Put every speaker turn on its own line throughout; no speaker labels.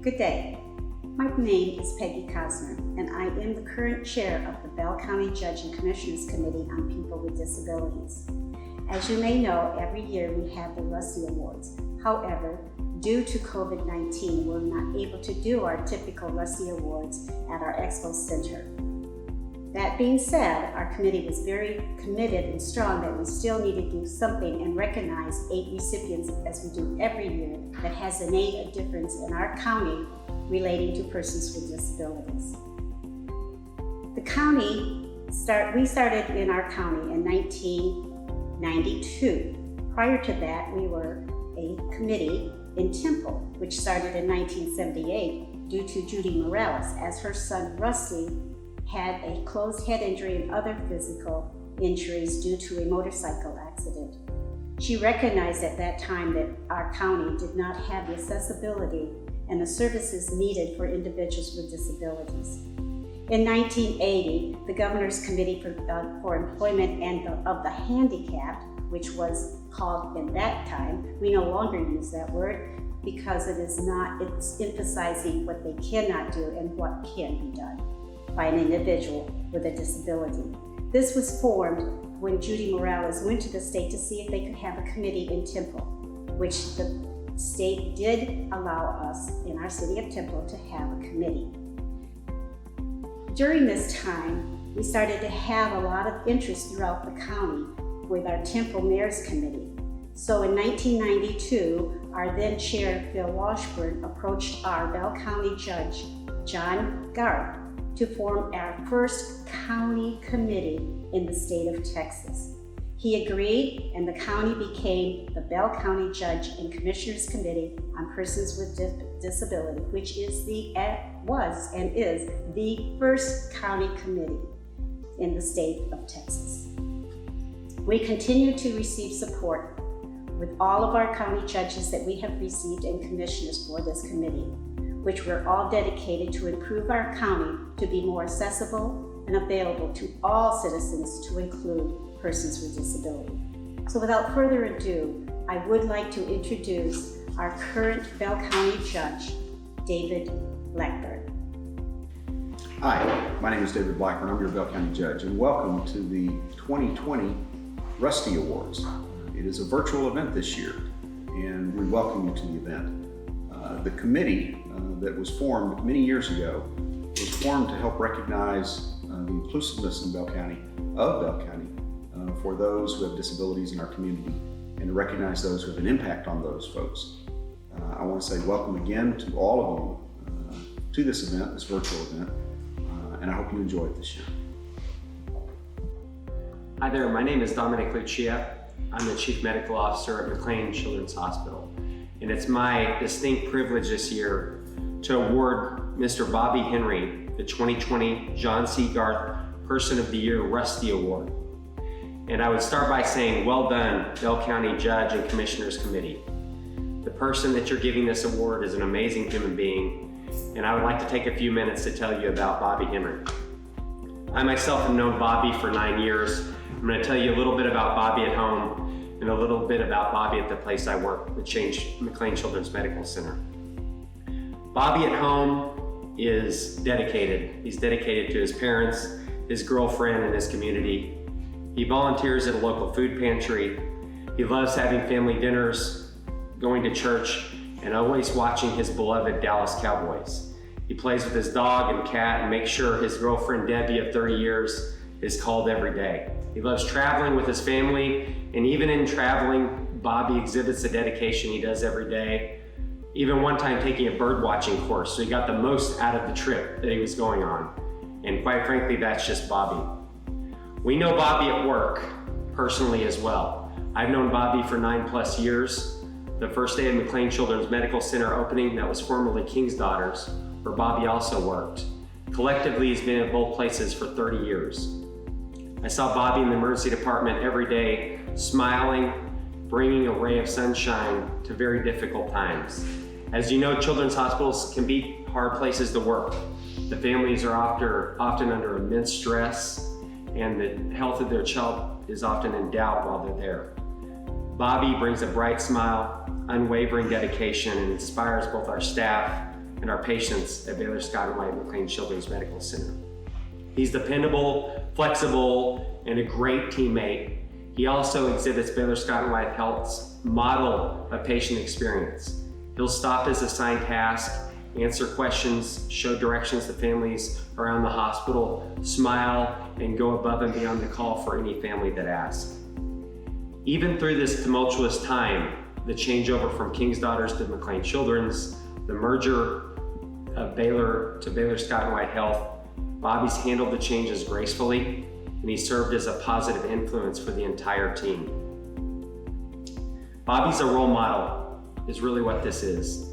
Good day. My name is Peggy Cosner, and I am the current chair of the Bell County Judge and Commissioners Committee on People with Disabilities. As you may know, every year we have the Rusty Awards. However, due to COVID-19, we're not able to do our typical Rusty Awards at our Expo Center. That being said, our committee was very committed and strong that we still need to do something and recognize 8 recipients, as we do every year, that has made a difference in our county relating to persons with disabilities. The county, we started in our county in 1992. Prior to that, we were a committee in Temple, which started in 1978 due to Judy Morales, as her son Rusty had a closed head injury and other physical injuries due to a motorcycle accident. She recognized at that time that our county did not have the accessibility and the services needed for individuals with disabilities. In 1980, the Governor's Committee for Employment and of the Handicapped, which was called in that time, we no longer use that word because it's emphasizing what they cannot do and what can be done by an individual with a disability. This was formed when Judy Morales went to the state to see if they could have a committee in Temple, which the state did allow us in our city of Temple to have a committee. During this time, we started to have a lot of interest throughout the county with our Temple Mayor's Committee. So in 1992, our then chair, Phil Washburn, approached our Bell County Judge, John Garth, to form our first county committee in the state of Texas. He agreed, and the county became the Bell County Judge and Commissioners Committee on Persons with Disability, which was and is the first county committee in the state of Texas. We continue to receive support with all of our county judges that we have received and commissioners for this committee, which we're all dedicated to improve our county to be more accessible and available to all citizens, to include persons with disability. So without further ado, I would like to introduce our current Bell County Judge, David Blackburn.
Hi, my name is David Blackburn. I'm your Bell County Judge, and welcome to the 2020 Rusty Awards. It is a virtual event this year, and we welcome you to the event. The committee that was formed many years ago was formed to help recognize the inclusiveness in Bell County, for those who have disabilities in our community, and to recognize those who have an impact on those folks. I want to say welcome again to all of you to this event, this virtual event, and I hope you enjoy it this year.
Hi there, my name is Dominic Lucia. I'm the Chief Medical Officer at McLean Children's Hospital, and it's my distinct privilege this year to award Mr. Bobby Henry the 2020 John C. Garth Person of the Year Rusty Award. And I would start by saying, well done, Bell County Judge and Commissioners Committee. The person that you're giving this award is an amazing human being, and I would like to take a few minutes to tell you about Bobby Henry. I myself have known Bobby for 9 years. I'm going to tell you a little bit about Bobby at home and a little bit about Bobby at the place I work, the McLean Children's Medical Center. Bobby at home is dedicated. He's dedicated to his parents, his girlfriend, and his community. He volunteers at a local food pantry. He loves having family dinners, going to church, and always watching his beloved Dallas Cowboys. He plays with his dog and cat and makes sure his girlfriend Debbie of 30 years is called every day. He loves traveling with his family, and even in traveling, Bobby exhibits the dedication he does every day. Even one time taking a bird watching course, so he got the most out of the trip that he was going on. And quite frankly, that's just Bobby. We know Bobby at work personally as well. I've known Bobby for 9+ years. The first day of McLean Children's Medical Center opening, that was formerly King's Daughters, where Bobby also worked. Collectively, he's been at both places for 30 years. I saw Bobby in the emergency department every day, smiling, bringing a ray of sunshine to very difficult times. As you know, children's hospitals can be hard places to work. The families are often under immense stress, and the health of their child is often in doubt while they're there. Bobby brings a bright smile, unwavering dedication, and inspires both our staff and our patients at Baylor Scott and White McLean Children's Medical Center. He's dependable, flexible, and a great teammate. He also exhibits Baylor Scott and White Health's model of patient experience. He'll stop his assigned task, answer questions, show directions to families around the hospital, smile, and go above and beyond the call for any family that asks. Even through this tumultuous time, the changeover from King's Daughters to McLean Children's, the merger of Baylor to Baylor Scott and White Health, Bobby's handled the changes gracefully, and he served as a positive influence for the entire team. Bobby's a role model, is really what this is.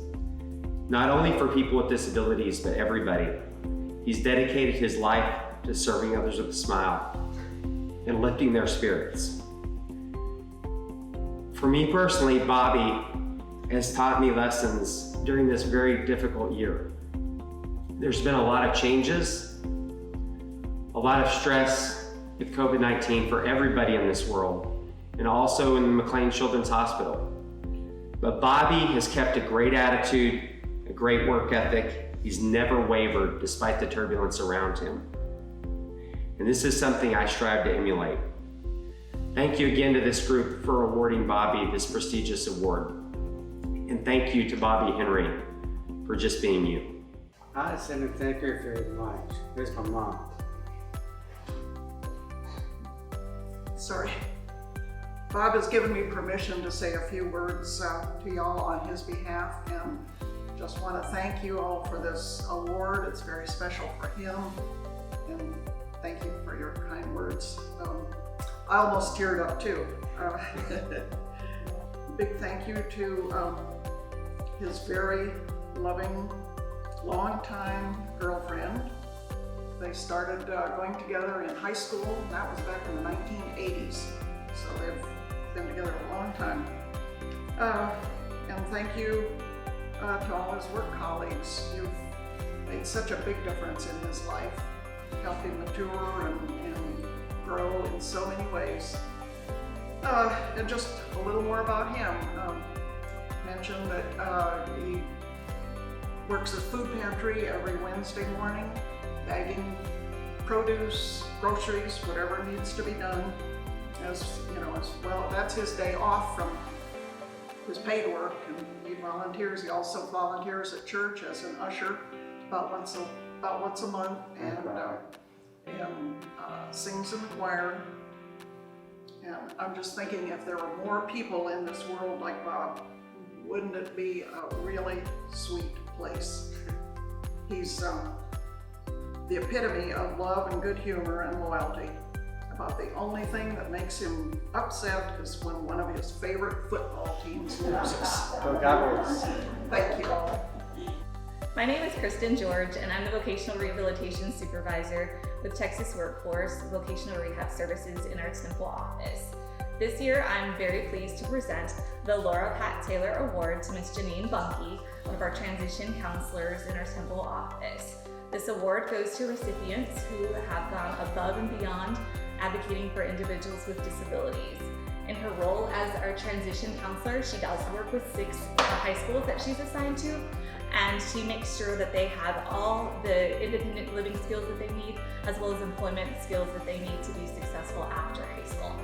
Not only for people with disabilities, but everybody. He's dedicated his life to serving others with a smile and lifting their spirits. For me personally, Bobby has taught me lessons during this very difficult year. There's been a lot of changes, a lot of stress with COVID-19 for everybody in this world, and also in McLean Children's Hospital. But Bobby has kept a great attitude, a great work ethic. He's never wavered despite the turbulence around him. And this is something I strive to emulate. Thank you again to this group for awarding Bobby this prestigious award. And thank you to Bobby Henry for just being you.
I send a thank you very much. This is my mom.
Sorry. Bob has given me permission to say a few words to y'all on his behalf, and just want to thank you all for this award. It's very special for him, and thank you for your kind words. I almost teared up too. Big thank you to his very loving, long-time girlfriend. They started going together in high school, and that was back in the 1980s. So they've been together a long time. And thank you to all his work colleagues. You've made such a big difference in his life, helped him mature and grow in so many ways. And just a little more about him. Mentioned that he works at food pantry every Wednesday morning, bagging produce, groceries, whatever needs to be done. As well, that's his day off from his paid work, and he volunteers. He also volunteers at church as an usher about once a month, and sings in the choir. And I'm just thinking, if there were more people in this world like Bob, wouldn't it be a really sweet place? He's the epitome of love and good humor and loyalty. About the only thing that makes him upset is when one of his favorite football teams loses.
Go Cowboys.
Thank you.
My name is Kristen George, and I'm the Vocational Rehabilitation Supervisor with Texas Workforce Vocational Rehab Services in our Temple office. This year, I'm very pleased to present the Laura Pat Taylor Award to Ms. Janine Bunke, one of our transition counselors in our Temple office. This award goes to recipients who have gone above and beyond advocating for individuals with disabilities. In her role as our transition counselor, she does work with 6 high schools that she's assigned to, and she makes sure that they have all the independent living skills that they need, as well as employment skills that they need to be successful after high school.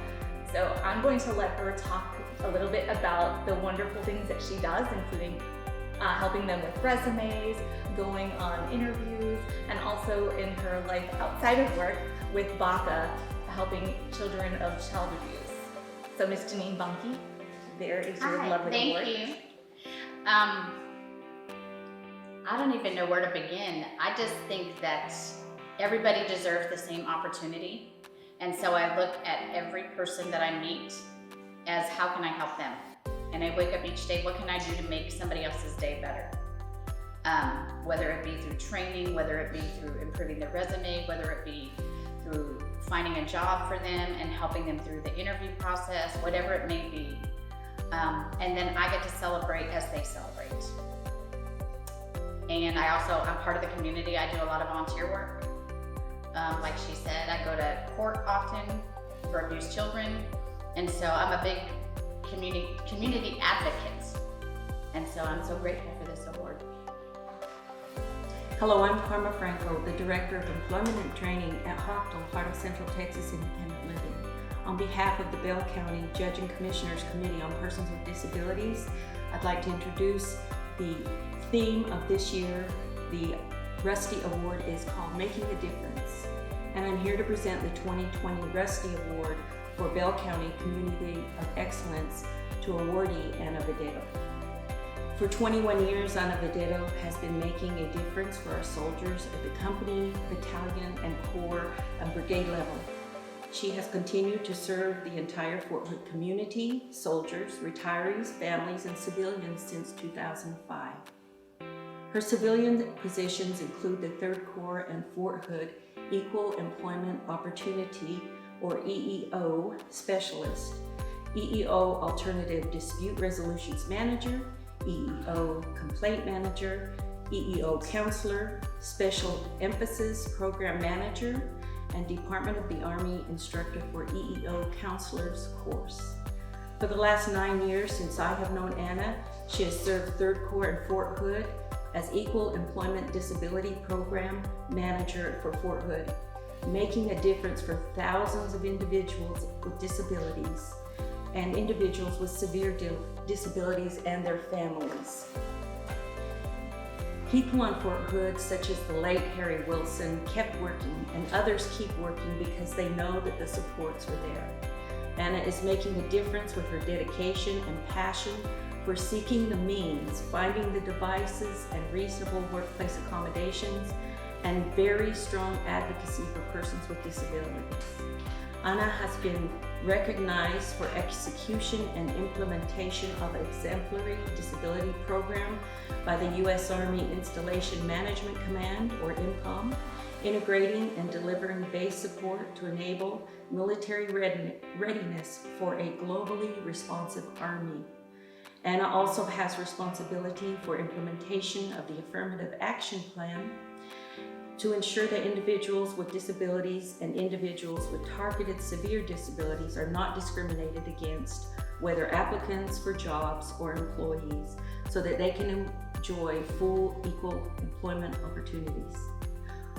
So I'm going to let her talk a little bit about the wonderful things that she does, including helping them with resumes, going on interviews, and also in her life outside of work with BACA, helping children of child abuse. So Ms. Janine Bunke, there is your lovely award.
Thank you. I don't even know where to begin. I just think that everybody deserves the same opportunity. And so I look at every person that I meet as how can I help them? And I wake up each day, what can I do to make somebody else's day better? Whether it be through training, whether it be through improving their resume, whether it be through finding a job for them and helping them through the interview process, whatever it may be. And then I get to celebrate as they celebrate. And I'm part of the community. I do a lot of volunteer work. Like she said, I go to court often for abused children. And so I'm a big community advocate. And so I'm so grateful for this award.
Hello, I'm Karma Franco, the Director of Employment and Training at Hochtel, Heart of Central Texas Independent Living. On behalf of the Bell County Judge and Commissioners Committee on Persons with Disabilities, I'd like to introduce the theme of this year. The Rusty Award is called Making a Difference. And I'm here to present the 2020 Rusty Award for Bell County Community of Excellence to awardee Anna Vedeto. For 21 years, Anna Vedeto has been making a difference for our soldiers at the company, battalion, and corps and brigade level. She has continued to serve the entire Fort Hood community, soldiers, retirees, families, and civilians since 2005. Her civilian positions include the 3rd Corps and Fort Hood Equal Employment Opportunity, or EEO, Specialist, EEO Alternative Dispute Resolutions Manager, EEO Complaint Manager, EEO Counselor, Special Emphasis Program Manager, and Department of the Army Instructor for EEO Counselors course. For the last 9 years since I have known Anna, she has served 3rd Corps and Fort Hood as Equal Employment Disability Program Manager for Fort Hood, making a difference for thousands of individuals with disabilities and individuals with severe disabilities and their families. People on Fort Hood, such as the late Harry Wilson, kept working, and others keep working because they know that the supports were there. Anna is making a difference with her dedication and passion for seeking the means, finding the devices and reasonable workplace accommodations, and very strong advocacy for persons with disabilities. Anna has been recognized for execution and implementation of exemplary disability program by the U.S. Army Installation Management Command, or IMCOM, integrating and delivering base support to enable military readiness for a globally responsive Army. Anna also has responsibility for implementation of the Affirmative Action Plan to ensure that individuals with disabilities and individuals with targeted severe disabilities are not discriminated against, whether applicants for jobs or employees, so that they can enjoy full equal employment opportunities.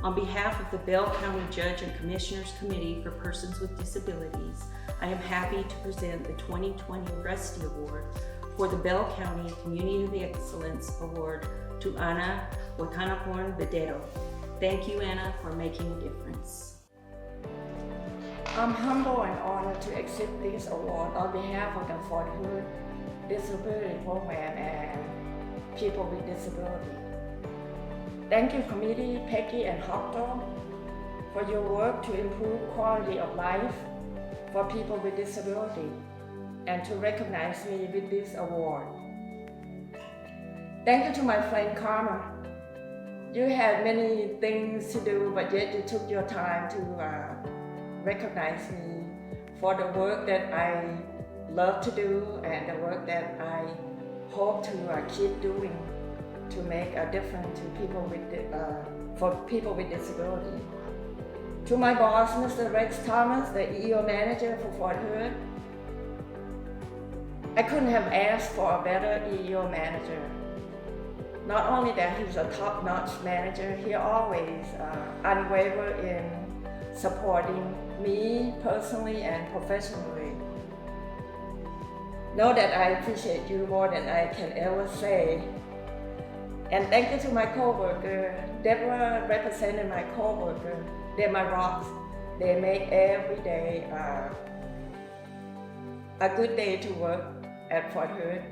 On behalf of the Bell County Judge and Commissioners Committee for Persons with Disabilities, I am happy to present the 2020 Rusty Award for the Bell County Community of Excellence Award to Anna Vedeto. Thank you, Anna, for making a difference.
I'm humbled and honored to accept this award on behalf of the Fort Hood Disability Program and people with disability. Thank you, Committee, Peggy, and Hochtel, for your work to improve quality of life for people with disability and to recognize me with this award. Thank you to my friend Karma. You had many things to do, but yet you took your time to recognize me for the work that I love to do and the work that I hope to keep doing to make a difference to people with for people with disability. To my boss, Mr. Rex Thomas, the EEO manager for Fort Hood, I couldn't have asked for a better EEO manager. Not only that he's a top-notch manager, he always unwavered in supporting me personally and professionally. Know that I appreciate you more than I can ever say. And thank you to my co-worker. Deborah represented my co-worker. They're my rocks. They make every day a good day to work at Fort Hood.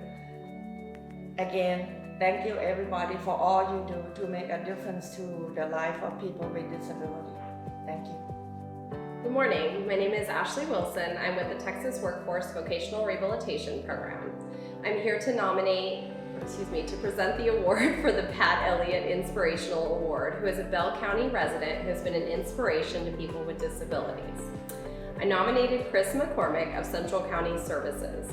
Again, thank you everybody for all you do to make a difference to the life of people with disability. Thank you.
Good morning, my name is Ashley Wilson. I'm with the Texas Workforce Vocational Rehabilitation Program. I'm here to present the award for the Pat Elliott Inspirational Award, who is a Bell County resident who has been an inspiration to people with disabilities. I nominated Chris McCormick of Central County Services.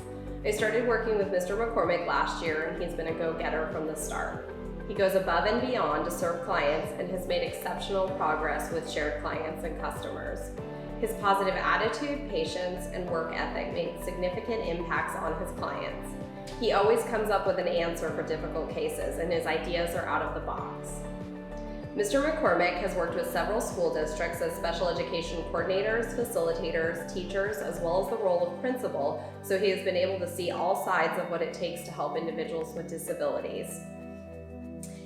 I started working with Mr. McCormick last year, and he's been a go-getter from the start. He goes above and beyond to serve clients and has made exceptional progress with shared clients and customers. His positive attitude, patience, and work ethic make significant impacts on his clients. He always comes up with an answer for difficult cases, and his ideas are out of the box. Mr. McCormick has worked with several school districts as special education coordinators, facilitators, teachers, as well as the role of principal, so he has been able to see all sides of what it takes to help individuals with disabilities.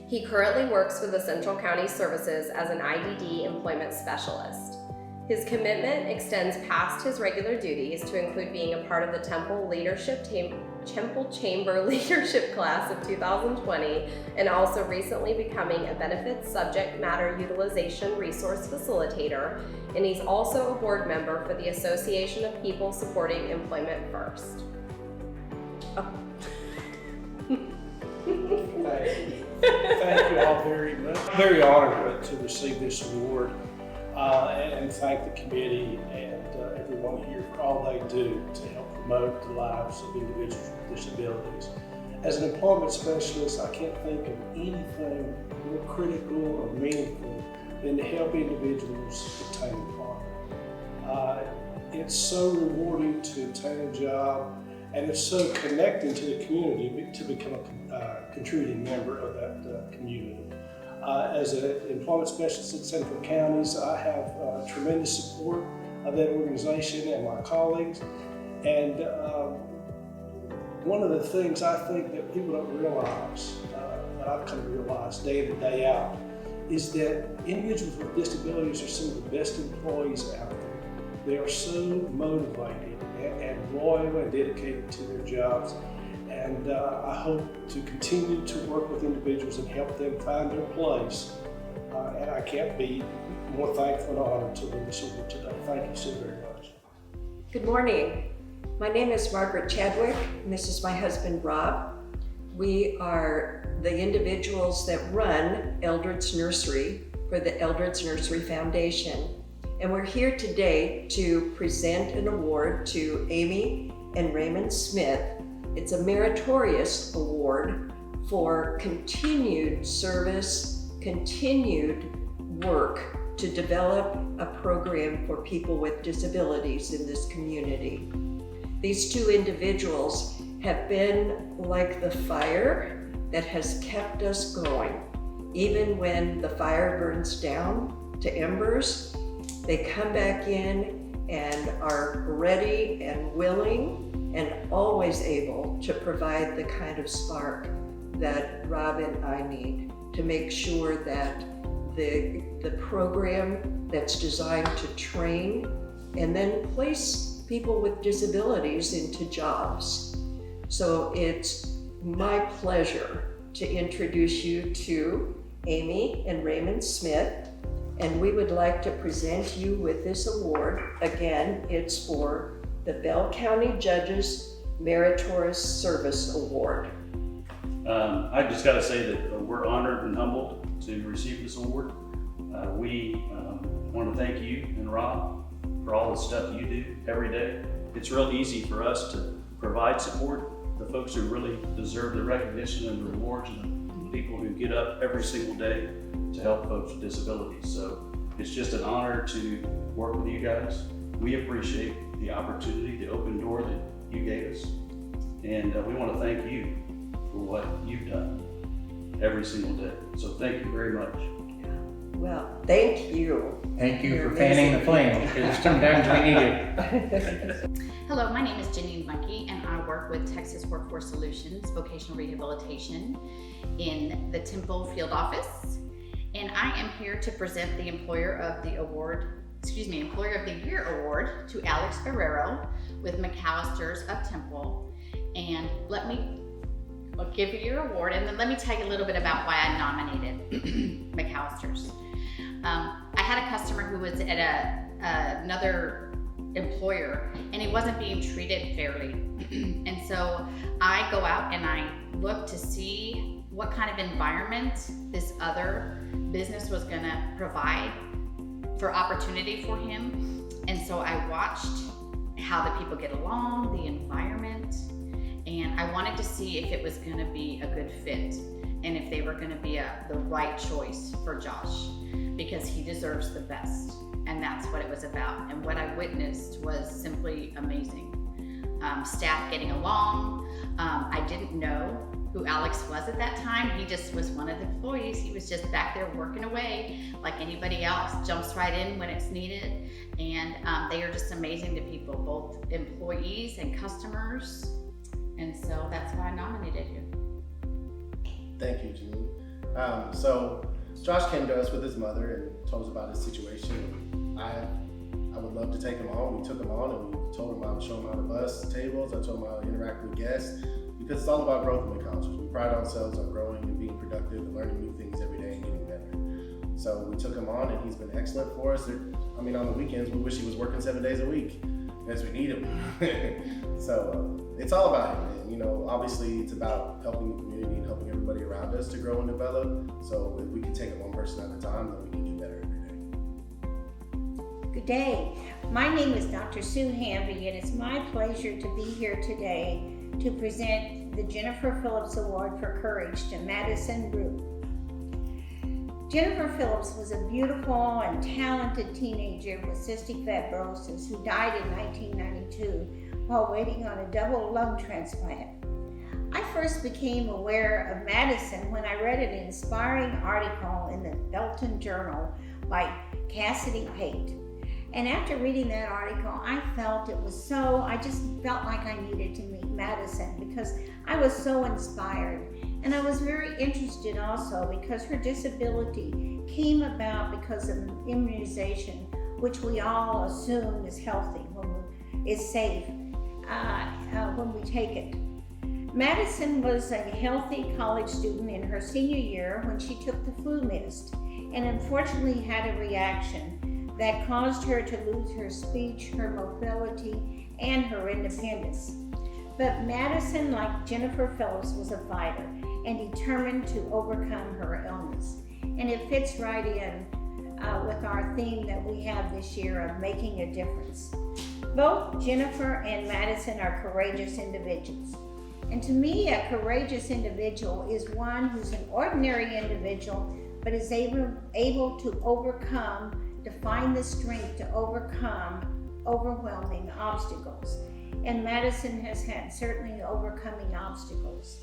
He currently works for the Central County Services as an IDD employment specialist. His commitment extends past his regular duties to include being a part of the Temple Chamber Leadership Class of 2020 and also recently becoming a Benefits Subject Matter Utilization Resource Facilitator, and he's also a board member for the Association of People Supporting Employment First.
Thank you all very much. Very honored to receive this award and thank the committee and everyone here for all they do to help promote the lives of individuals with disabilities. As an employment specialist, I can't think of anything more critical or meaningful than to help individuals obtain employment. It's so rewarding to obtain a job, and it's so connecting to the community to become a contributing member of that community. As an employment specialist at Central Counties, I have tremendous support of that organization and my colleagues. And one of the things I think that people don't realize, that I've come to realize day in and day out, is that individuals with disabilities are some of the best employees out there. They are so motivated and loyal and dedicated to their jobs. And I hope to continue to work with individuals and help them find their place. And I can't be more thankful and honored to win this award today. Thank you so very much.
Good morning. My name is Margaret Chadwick, and this is my husband, Rob. We are the individuals that run Eldred's Nursery for the Eldred's Nursery Foundation. And we're here today to present an award to Amy and Raymond Smith. It's a meritorious award for continued service, continued work to develop a program for people with disabilities in this community. These two individuals have been like the fire that has kept us going. Even when the fire burns down to embers, they come back in and are ready and willing and always able to provide the kind of spark that Rob and I need to make sure that the program that's designed to train and then place people with disabilities into jobs. So it's my pleasure to introduce you to Amy and Raymond Smith, and we would like to present you with this award. Again, it's for the Bell County Judges Meritorious Service Award.
I just got to say that we're honored and humbled to receive this award. We want to thank you and Rob for all the stuff you do every day. It's real easy for us to provide support. The folks who really deserve the recognition and the rewards and the people who get up every single day to help folks with disabilities. So it's just an honor to work with you guys. We appreciate the opportunity, the open door that you gave us. And we want to thank you for what you've done every single day. So thank you very much.
Well, thank you.
Thank you for fanning the flame, because sometimes we need it.
Hello, my name is Janine Monkey, and I work with Texas Workforce Solutions Vocational Rehabilitation in the Temple Field Office. And I am here to present the Employer of the Year Award to Alex Ferrero with McAllister's of Temple. And I'll give you your award, and then let me tell you a little bit about why I nominated McAllister's. I had a customer who was at another employer, and he wasn't being treated fairly. And so I go out and I look to see what kind of environment this other business was gonna provide for opportunity for him. And so I watched how the people get along, the environment, and I wanted to see if it was gonna be a good fit and if they were gonna be the right choice for Josh, because he deserves the best. And that's what it was about. And what I witnessed was simply amazing. Staff getting along. I didn't know who Alex was at that time. He just was one of the employees. He was just back there working away like anybody else, jumps right in when it's needed. And they are just amazing to people, both employees and customers. And so that's why I nominated you.
Thank you, Janine. So Josh came to us with his mother and told us about his situation. I would love to take him on. We took him on and we told him I would show him how to bus tables. I told him how to interact with guests, because it's all about growth in the culture. We pride ourselves on growing and being productive and learning new things every day and getting better. So we took him on and he's been excellent for us. I mean, on the weekends, we wish he was working 7 days a week as we need him. So it's all about him. And, you know, obviously it's about helping the community and helping everybody around us to grow and develop. So if we can take it one person at a time, then we can get better every day.
Good day. My name is Dr. Sue Hamby, and it's my pleasure to be here today to present the Jennifer Phillips Award for Courage to Madison Group. Jennifer Phillips was a beautiful and talented teenager with cystic fibrosis who died in 1992 while waiting on a double lung transplant. I first became aware of Madison when I read an inspiring article in the Belton Journal by Cassidy Pate. And after reading that article, I just felt like I needed to meet Madison because I was so inspired. And I was very interested also because her disability came about because of immunization, which we all assume is healthy, is safe when we take it. Madison was a healthy college student in her senior year when she took the flu mist and unfortunately had a reaction that caused her to lose her speech, her mobility, and her independence. But Madison, like Jennifer Phillips, was a fighter and determined to overcome her illness. And it fits right in with our theme that we have this year of making a difference. Both Jennifer and Madison are courageous individuals. And to me, a courageous individual is one who's an ordinary individual, but is able to find the strength to overcome overwhelming obstacles. And Madison has had certainly overcoming obstacles.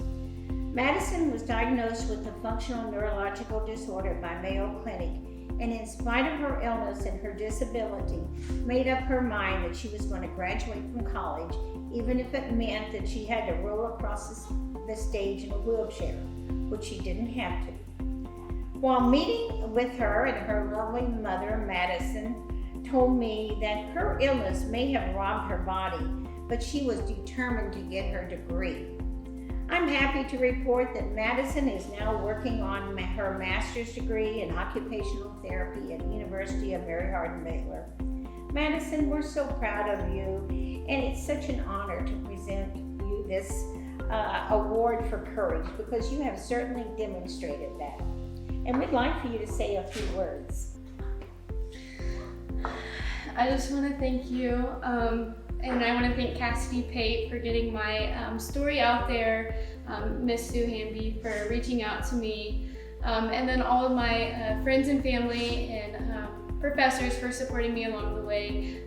Madison was diagnosed with a functional neurological disorder by Mayo Clinic, and in spite of her illness and her disability, made up her mind that she was going to graduate from college, even if it meant that she had to roll across the stage in a wheelchair, which she didn't have to. While meeting with her and her lovely mother, Madison told me that her illness may have robbed her body, but she was determined to get her degree. I'm happy to report that Madison is now working on her master's degree in occupational therapy at the University of Mary Hardin-Baylor. Madison, we're so proud of you, and it's such an honor to present you this award for courage, because you have certainly demonstrated that. And we'd like for you to say a few words.
I just want to thank you, and I want to thank Cassidy Pate for getting my story out there, Miss Sue Hamby for reaching out to me, and then all of my friends and family and professors for supporting me along the way.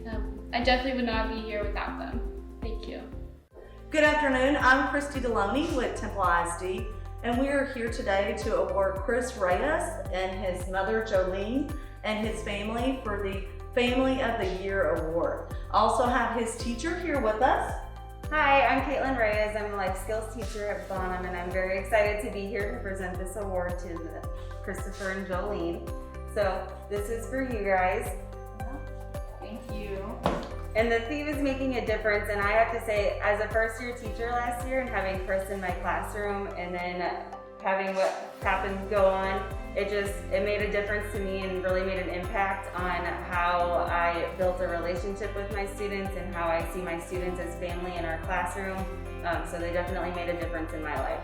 I definitely would not be here without them. Thank you.
Good afternoon, I'm Christy Deloney with Temple ISD, and we are here today to award Chris Reyes and his mother Jolene and his family for the Family of the Year Award. Also have his teacher here with us.
Hi, I'm Caitlin Reyes. I'm a life skills teacher at Bonham, and I'm very excited to be here to present this award to Christopher and Jolene. So this is for you guys. Thank you. And the theme is making a difference, and I have to say, as a first year teacher last year and having Chris in my classroom and then having what happened go on, it made a difference to me and really made an impact on how I built a relationship with my students and how I see my students as family in our classroom. So they definitely made a difference in my life.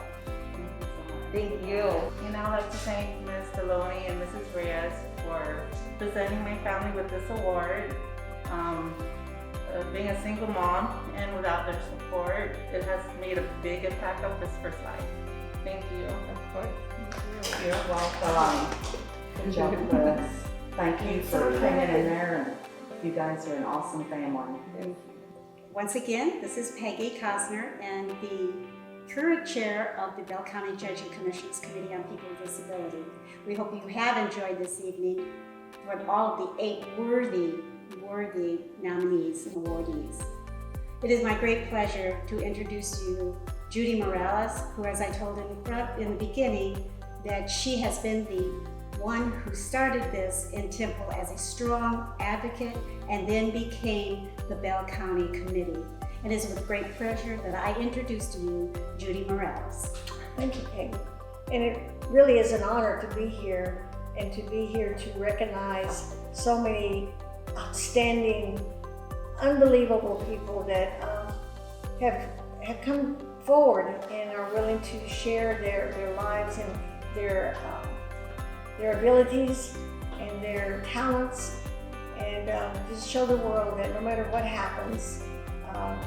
Thank you.
And I'd like to thank Ms. Deloney and Mrs. Reyes for presenting my family with this award. Being a single mom and without their support, it has made a big impact on Christopher's life. Thank you. Of course. Thank you.
You're welcome. Good job, Chris. Thank you for hanging in there, and you guys are an awesome family.
Once again, this is Peggy Cosner, and the current chair of the Bell County Judge and Commissioners Committee on People with Disability. We hope you have enjoyed this evening with all of the 8 worthy nominees and awardees. It is my great pleasure to introduce you Judy Morales, who, as I told in the beginning, that she has been the one who started this in Temple as a strong advocate and then became the Bell County Committee. And it is with great pleasure that I introduce to you Judy Morales.
Thank you, Peggy. And it really is an honor to be here and to be here to recognize so many outstanding, unbelievable people that have come forward and are willing to share their lives and their abilities and their talents, and just show the world that no matter what happens,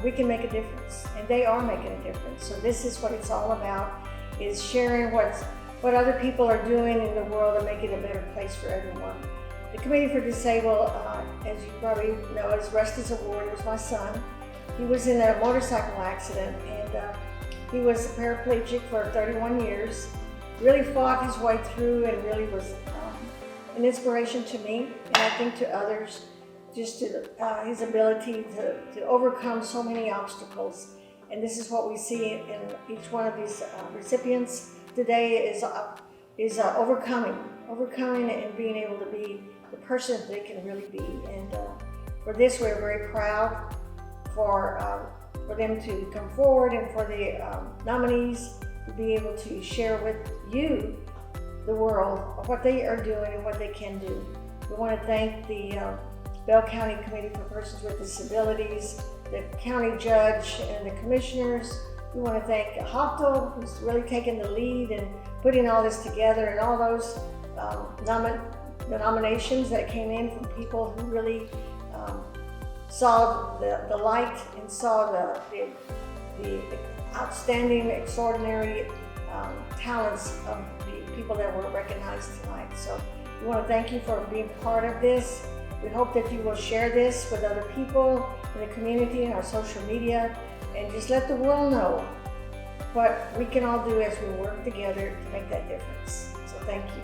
we can make a difference, and they are making a difference. So this is what it's all about, is sharing what other people are doing in the world and make it a better place for everyone. The Committee for Disabled, as you probably know, is Rusty's award. It was my son. He was in a motorcycle accident, and he was a paraplegic for 31 years. Really fought his way through and really was an inspiration to me, and I think to others, just to his ability to overcome so many obstacles. And this is what we see in each one of these recipients today is overcoming and being able to be the person that they can really be. And for this, we're very proud for them to come forward and for the nominees to be able to share with you, the world, what they are doing and what they can do. We want to thank the Bell County Committee for Persons with Disabilities, the county judge and the commissioners. We want to thank Hochtel, who's really taken the lead and putting all this together, and all those the nominations that came in from people who really saw the light and saw the outstanding, extraordinary talents of the people that were recognized tonight. So we want to thank you for being part of this. We hope that you will share this with other people in the community and our social media, and just let the world know what we can all do as we work together to make that difference. So thank you.